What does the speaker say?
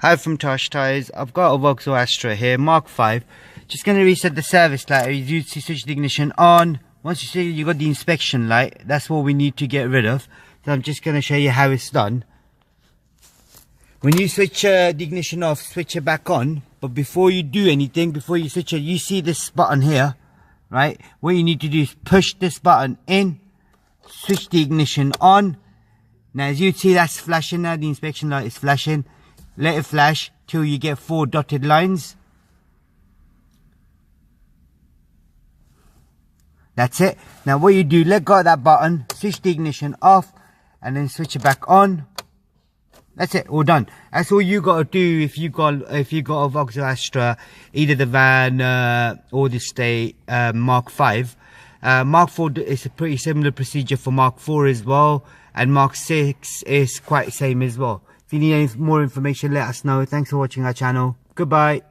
Hi from Tosh Tires. I've got a Vauxhall Astra here, Mark 5. Just going to reset the service light. You switch the ignition on. Once you see you got the inspection light, that's what we need to get rid of. So I'm just going to show you how it's done. When you switch the ignition off, switch it back on. But before you do anything, before you switch it, you see this button here, right? What you need to do is push this button in, switch the ignition on. Now as you see, that's flashing now, the inspection light is flashing. Let it flash till you get 4 dotted lines. That's it. Now what you do, let go of that button, switch the ignition off, and then switch it back on. That's it, all done. That's all you got to do if you got a Vauxhall Astra, either the van or the estate Mark 5. Mark 4 is a pretty similar procedure for Mark 4 as well, and Mark 6 is quite the same as well. If you need any more information, let us know. Thanks for watching our channel. Goodbye.